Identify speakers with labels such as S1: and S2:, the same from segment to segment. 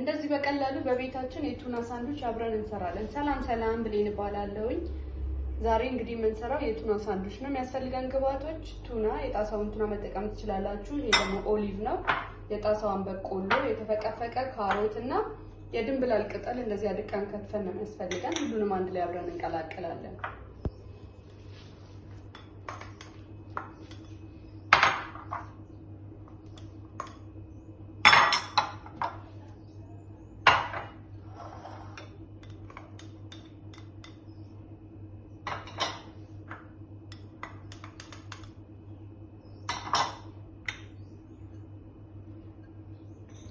S1: እንደዚህ በቀላሉ በቤታችን የቱና ሳንዱች አብረን እንሰራለን። ሰላም ሰላም ብሌን እባላለሁኝ። ዛሬ እንግዲህ የምንሰራው የቱና ሳንዱች ነው። የሚያስፈልገን ግብአቶች ቱና፣ የጣሳውን ቱና መጠቀም ትችላላችሁ። ይሄ ደግሞ ኦሊቭ ነው። የጣሳውን በቆሎ፣ የተፈቀፈቀ ካሮት እና የድንብላል ቅጠል እንደዚህ አድቀን ከትፈን ነው የሚያስፈልገን። ሁሉንም አንድ ላይ አብረን እንቀላቅላለን።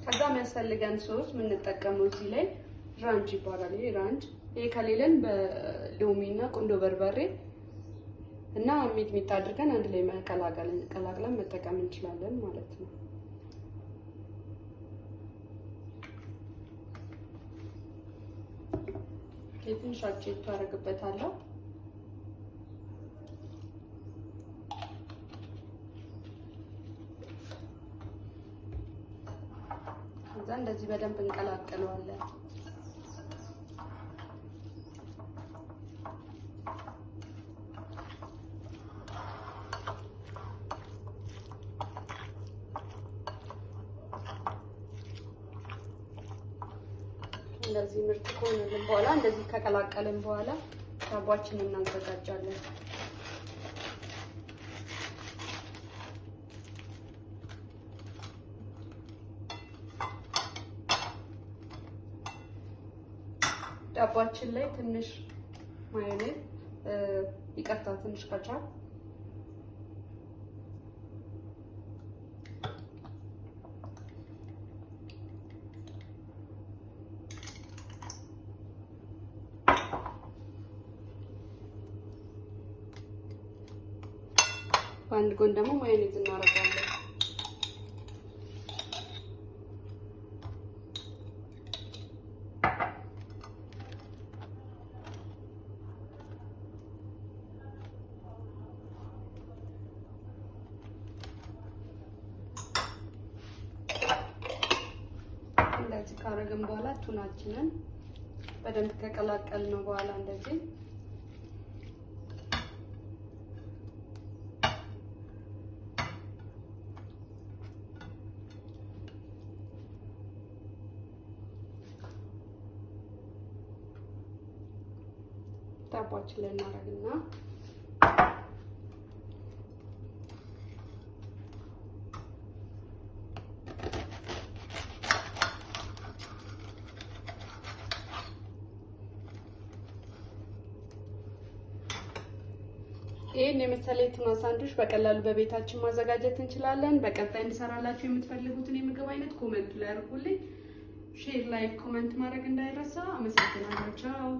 S1: ከዛ የሚያስፈልገን ሶስ ምን እንጠቀመው እዚህ ላይ ራንች ይባላል። ይሄ ራንች ከሌለን በሎሚና ቁንዶ በርበሬ እና ሚጥሚጣ አድርገን አንድ ላይ ቀላቅለን መጠቀም እንችላለን ማለት ነው። ትንሽ አቼቶ አደርግበታለሁ። ከዛ እንደዚህ በደንብ እንቀላቅለዋለን። እንደዚህ ምርጥ ከሆነልን በኋላ እንደዚህ ከቀላቀልን በኋላ ዳቦአችንን እናዘጋጃለን። ዳቦአችን ላይ ትንሽ ማዮኔዝ ይቀርታ ትንሽ ካቻፕ በአንድ ጎን ደግሞ ማዮኔዝ እናደርጋለን። እንደዚህ ካረግን በኋላ ቱናችንን በደንብ ከቀላቀልነው በኋላ እንደዚህ ዳቦአችን ላይ እናደርግና ይሄን የመሰለ የቱና ሳንዱች በቀላሉ በቤታችን ማዘጋጀት እንችላለን። በቀጣይ እንሰራላችሁ የምትፈልጉትን የምግብ አይነት ኮሜንት ላይ አድርጉልኝ። ሼር፣ ላይክ፣ ኮሜንት ማድረግ እንዳይረሳ። አመሰግናለሁ። ቻው።